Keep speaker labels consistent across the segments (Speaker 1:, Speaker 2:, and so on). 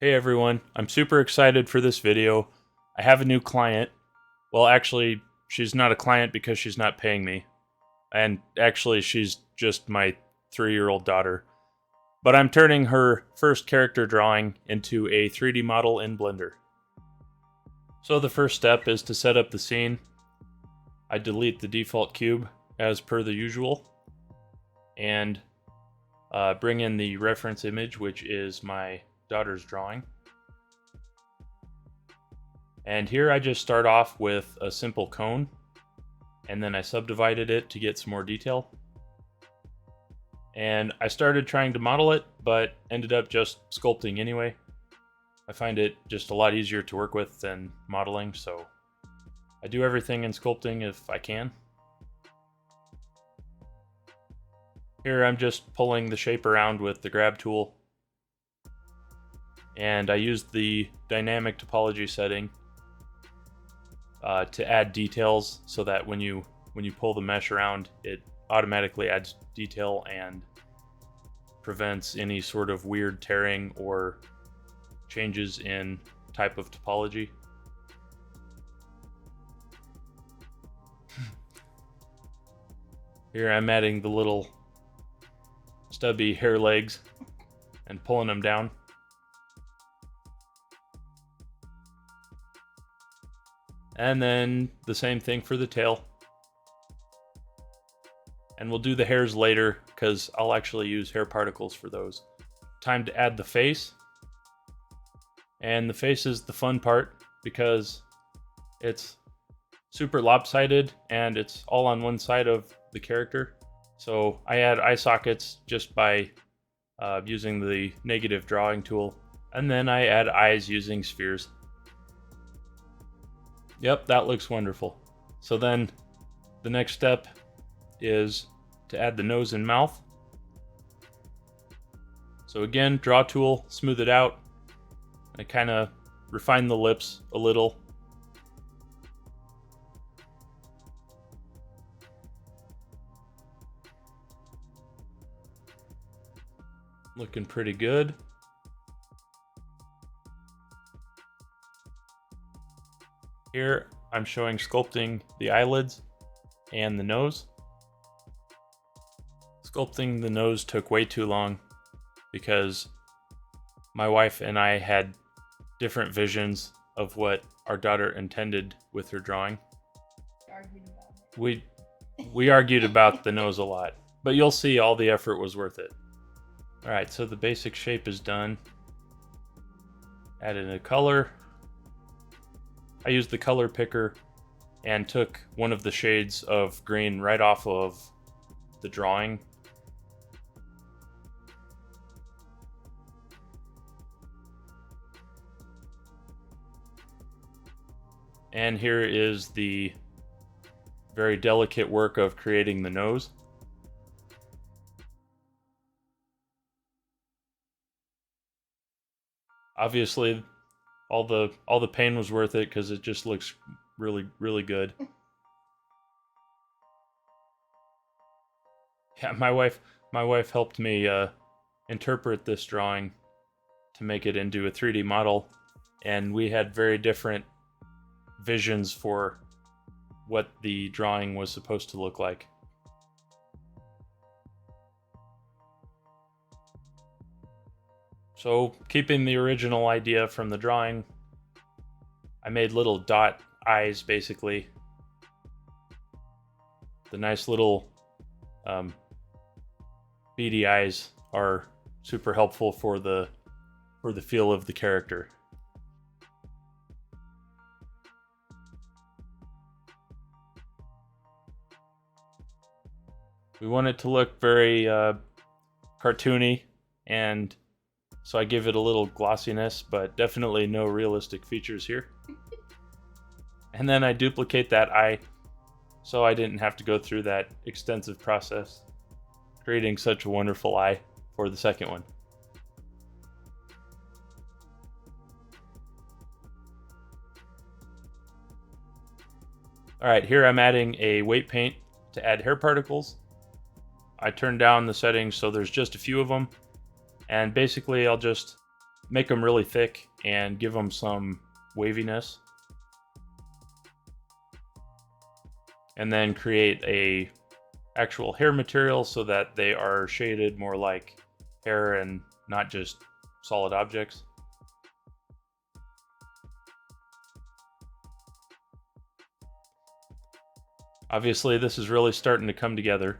Speaker 1: Hey everyone, I'm super excited for this video. I have a new client. Well, actually, she's not a client because she's not paying me. And actually, she's just my 3-year-old daughter. But I'm turning her first character drawing into a 3D model in Blender. So the first step is to set up the scene. I delete the default cube as per the usual. And bring in the reference image, which is my daughter's drawing. And here I just start off with a simple cone, and then I subdivided it to get some more detail. And I started trying to model it, but ended up just sculpting anyway. I find it just a lot easier to work with than modeling, so I do everything in sculpting if I can. Here I'm just pulling the shape around with the grab tool. And I used the dynamic topology setting to add details so that when you pull the mesh around, it automatically adds detail and prevents any sort of weird tearing or changes in type of topology. Here I'm adding the little stubby hair legs and pulling them down. And then the same thing for the tail. And we'll do the hairs later because I'll actually use hair particles for those. Time to add the face. And the face is the fun part because it's super lopsided and it's all on one side of the character. So I add eye sockets just by using the negative drawing tool. And then I add eyes using spheres. Yep, that looks wonderful. So then the next step is to add the nose and mouth. So again, draw tool, smooth it out. I kind of refine the lips a little. Looking pretty good. Here I'm showing sculpting the eyelids and the nose. Sculpting the nose took way too long because my wife and I had different visions of what our daughter intended with her drawing. We argued about the nose a lot, but you'll see all the effort was worth it. Alright, so the basic shape is done. Added a color. I used the color picker and took one of the shades of green right off of the drawing. And here is the very delicate work of creating the nose. Obviously, all the pain was worth it because it just looks really good. Yeah, my wife helped me interpret this drawing to make it into a 3D model, and we had very different visions for what the drawing was supposed to look like. So, keeping the original idea from the drawing, I made little dot eyes, basically. The nice little beady eyes are super helpful for the feel of the character. We want it to look very cartoony, and so I give it a little glossiness, but definitely no realistic features here. And then I duplicate that eye, so I didn't have to go through that extensive process, creating such a wonderful eye for the second one. Alright, here I'm adding a weight paint to add hair particles. I turned down the settings so there's just a few of them. And basically I'll just make them really thick and give them some waviness. And then create a actual hair material so that they are shaded more like hair and not just solid objects. Obviously, this is really starting to come together.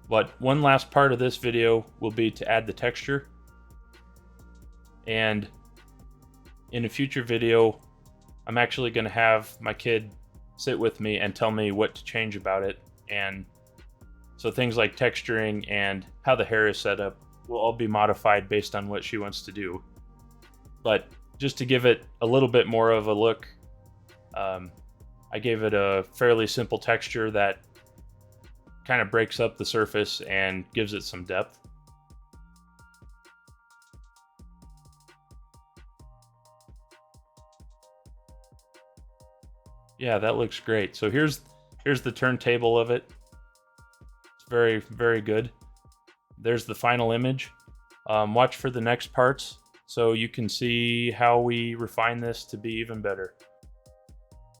Speaker 1: But one last part of this video will be to add the texture. And in a future video, I'm actually going to have my kid sit with me and tell me what to change about it. And so things like texturing and how the hair is set up will all be modified based on what she wants to do. But just to give it a little bit more of a look, I gave it a fairly simple texture that kind of breaks up the surface and gives it some depth. Yeah, that looks great. So here's the turntable of it. It's very, very good. There's the final image. Watch for the next parts so you can see how we refine this to be even better.